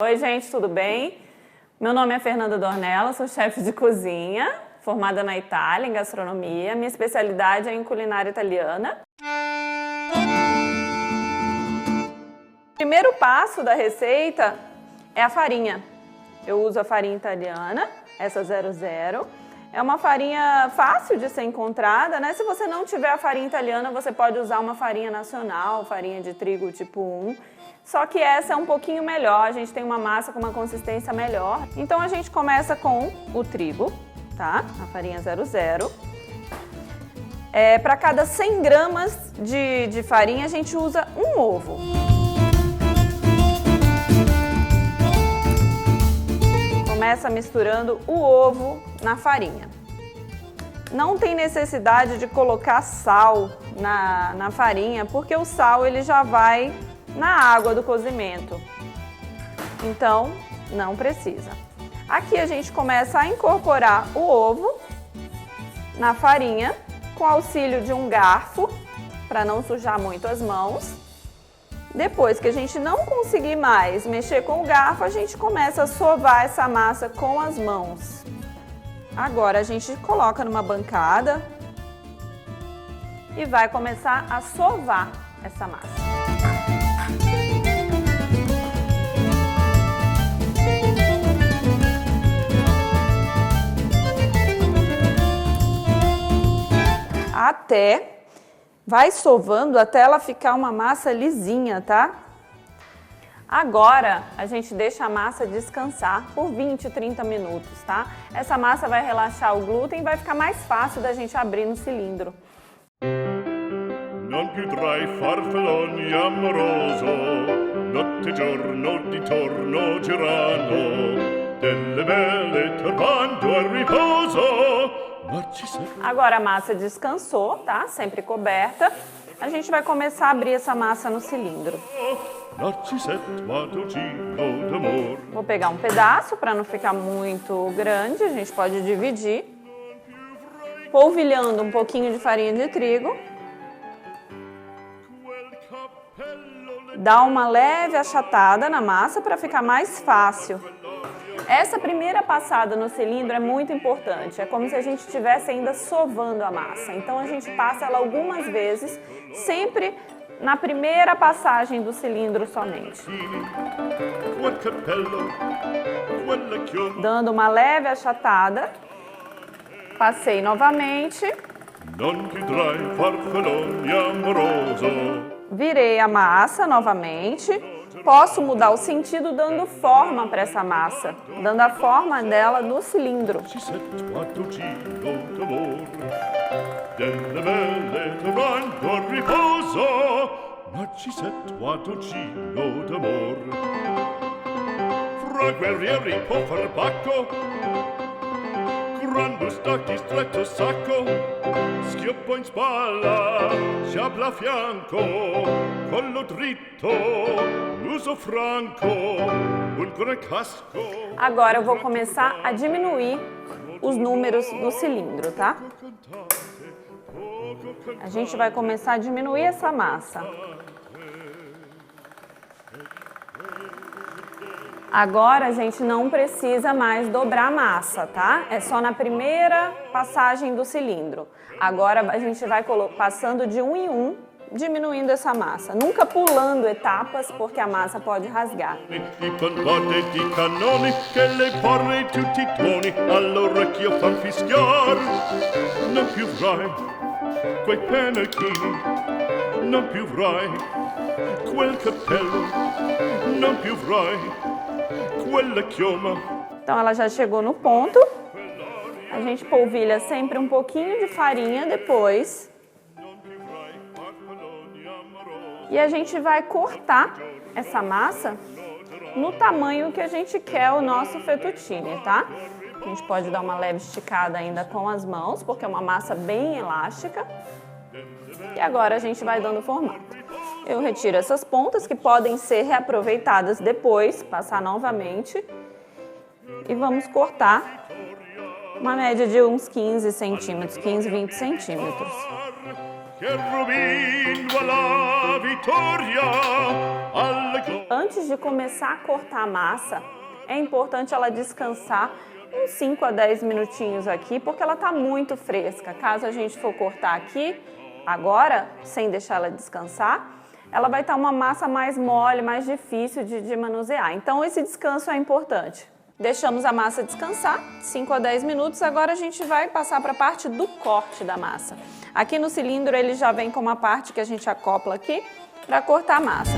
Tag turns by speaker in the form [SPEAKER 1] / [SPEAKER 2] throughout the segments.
[SPEAKER 1] Oi, gente, tudo bem? Meu nome é Fernanda Dornella, sou chefe de cozinha, formada na Itália, em gastronomia. Minha especialidade é em culinária italiana. O primeiro passo da receita é a farinha. Eu uso a farinha italiana, essa 00. É uma farinha fácil de ser encontrada, né? Se você não tiver a farinha italiana, você pode usar uma farinha nacional, farinha de trigo tipo 1. Só que essa é um pouquinho melhor, a gente tem uma massa com uma consistência melhor. Então a gente começa com o trigo, tá? A farinha 00. Para cada 100 gramas de farinha, a gente usa um ovo. Começa misturando o ovo na farinha. Não tem necessidade de colocar sal na farinha, porque o sal ele já vai na água do cozimento. Então, não precisa. Aqui a gente começa a incorporar o ovo na farinha com auxílio de um garfo, para não sujar muito as mãos. Depois que a gente não conseguir mais mexer com o garfo, a gente começa a sovar essa massa com as mãos. Agora a gente coloca numa bancada e vai começar a sovar essa massa. Vai sovando até ela ficar uma massa lisinha, tá? Agora, a gente deixa a massa descansar por 20, 30 minutos, tá? Essa massa vai relaxar o glúten e vai ficar mais fácil da gente abrir no cilindro.
[SPEAKER 2] Non più tra i farfalloni amoroso, notte e giorno di torno girano, delle belle turbando al riposo.
[SPEAKER 1] Agora a massa descansou, tá? Sempre coberta. A gente vai começar a abrir essa massa no cilindro. Vou pegar um pedaço para não ficar muito grande, a gente pode dividir. Polvilhando um pouquinho de farinha de trigo. Dá uma leve achatada na massa para ficar mais fácil. Essa primeira passada no cilindro é muito importante, é como se a gente estivesse ainda sovando a massa. Então a gente passa ela algumas vezes, sempre na primeira passagem do cilindro somente. Dando uma leve achatada, passei novamente. Virei a massa novamente. Posso mudar o sentido dando forma para essa massa, dando a forma dela no cilindro.
[SPEAKER 2] Quando stacchi stretto sacco, schioppo in spalla, sciabla a fianco, collo dritto, muso franco, un gran casco.
[SPEAKER 1] Agora eu vou começar a diminuir os números do cilindro, tá? A gente vai começar a diminuir essa massa. Agora a gente não precisa mais dobrar a massa, tá? É só na primeira passagem do cilindro. Agora a gente vai passando de um em um, diminuindo essa massa. Nunca pulando etapas, porque a massa pode rasgar. Então ela já chegou no ponto. A gente polvilha sempre um pouquinho de farinha depois. E a gente vai cortar essa massa no tamanho que a gente quer o nosso fettuccine, tá? A gente pode dar uma leve esticada ainda com as mãos, porque é uma massa bem elástica. E agora a gente vai dando formato. Eu retiro essas pontas que podem ser reaproveitadas depois, passar novamente. E vamos cortar uma média de uns 15 centímetros, 15, 20 centímetros. Antes de começar a cortar a massa, é importante ela descansar uns 5 a 10 minutinhos aqui, porque ela está muito fresca. Caso a gente for cortar aqui, agora, sem deixar ela descansar, ela vai estar uma massa mais mole, mais difícil de manusear. Então, esse descanso é importante. Deixamos a massa descansar, 5 a 10 minutos. Agora a gente vai passar para a parte do corte da massa. Aqui no cilindro ele já vem com uma parte que a gente acopla aqui para cortar a massa.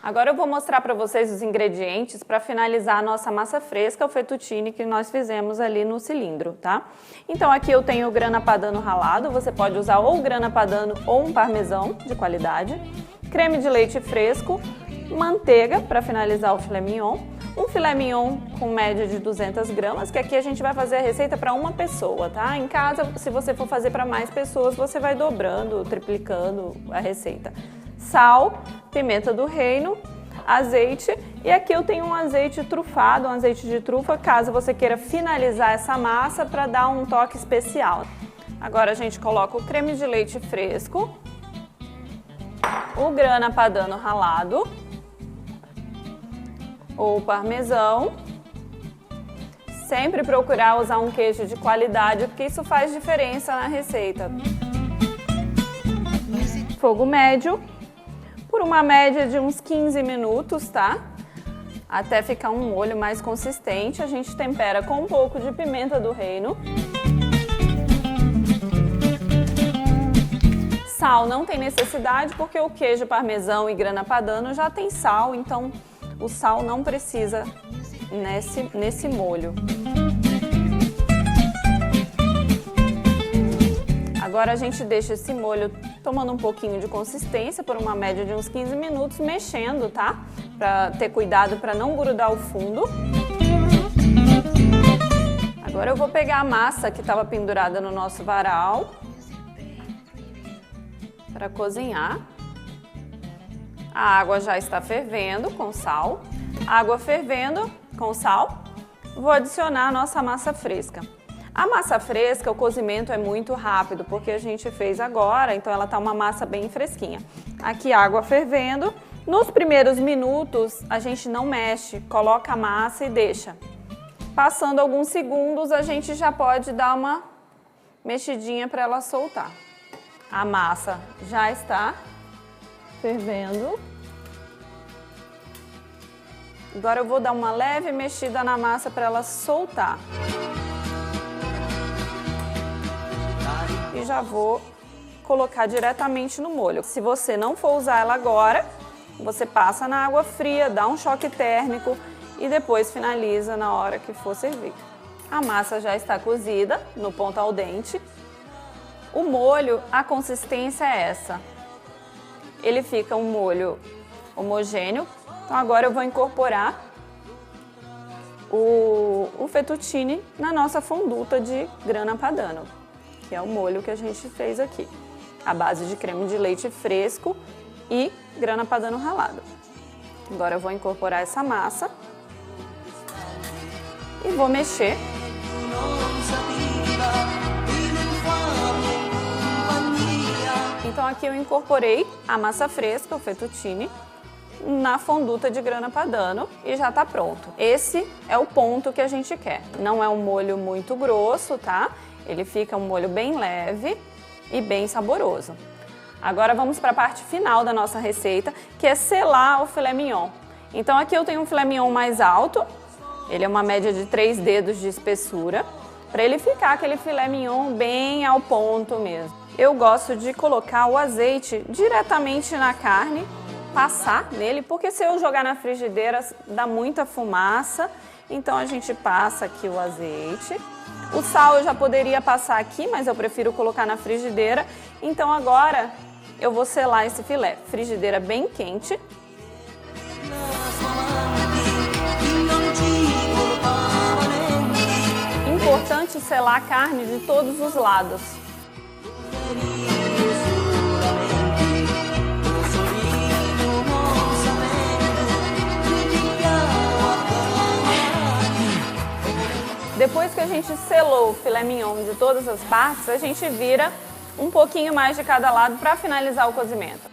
[SPEAKER 1] Agora eu vou mostrar para vocês os ingredientes para finalizar a nossa massa fresca, o fettuccine que nós fizemos ali no cilindro, tá? Então aqui eu tenho o grana padano ralado, você pode usar ou grana padano ou um parmesão de qualidade, creme de leite fresco, manteiga para finalizar o filé mignon, um filé mignon com média de 200 gramas, que aqui a gente vai fazer a receita para uma pessoa, tá? Em casa, se você for fazer para mais pessoas, você vai dobrando, triplicando a receita. Sal, pimenta do reino, azeite e aqui eu tenho um azeite trufado, um azeite de trufa, caso você queira finalizar essa massa para dar um toque especial. Agora a gente coloca o creme de leite fresco, o grana padano ralado, ou parmesão. Sempre procurar usar um queijo de qualidade, porque isso faz diferença na receita. Fogo médio. Por uma média de uns 15 minutos, tá? Até ficar um molho mais consistente. A gente tempera com um pouco de pimenta do reino. Sal não tem necessidade, porque o queijo parmesão e grana padano já tem sal, então o sal não precisa nesse molho. Agora a gente deixa esse molho tomando um pouquinho de consistência por uma média de uns 15 minutos, mexendo, tá? Pra ter cuidado para não grudar o fundo. Agora eu vou pegar a massa que estava pendurada no nosso varal para cozinhar. A água já está fervendo com sal. Água fervendo com sal. Vou adicionar a nossa massa fresca. A massa fresca, o cozimento é muito rápido, porque a gente fez agora, então ela tá uma massa bem fresquinha. Aqui água fervendo. Nos primeiros minutos, a gente não mexe, coloca a massa e deixa. Passando alguns segundos, a gente já pode dar uma mexidinha para ela soltar. A massa já está fervendo. Agora eu vou dar uma leve mexida na massa para ela soltar. E já vou colocar diretamente no molho. Se você não for usar ela agora, você passa na água fria, dá um choque térmico e depois finaliza na hora que for servir. A massa já está cozida no ponto al dente. O molho, a consistência é essa. Ele fica um molho homogêneo. Então agora eu vou incorporar o fettuccine na nossa fonduta de grana padano, que é o molho que a gente fez aqui, à base de creme de leite fresco e grana padano ralado. Agora eu vou incorporar essa massa e vou mexer. Então aqui eu incorporei a massa fresca, o fettuccine, na fonduta de grana padano e já tá pronto. Esse é o ponto que a gente quer. Não é um molho muito grosso, tá? Ele fica um molho bem leve e bem saboroso. Agora vamos para a parte final da nossa receita, que é selar o filé mignon. Então aqui eu tenho um filé mignon mais alto, ele é uma média de 3 dedos de espessura, para ele ficar aquele filé mignon bem ao ponto mesmo. Eu gosto de colocar o azeite diretamente na carne, passar nele, porque se eu jogar na frigideira dá muita fumaça, então a gente passa aqui o azeite. O sal eu já poderia passar aqui, mas eu prefiro colocar na frigideira. Então agora eu vou selar esse filé. Frigideira bem quente. Importante selar a carne de todos os lados. que a gente selou o filé mignon de todas as partes, a gente vira um pouquinho mais de cada lado para finalizar o cozimento.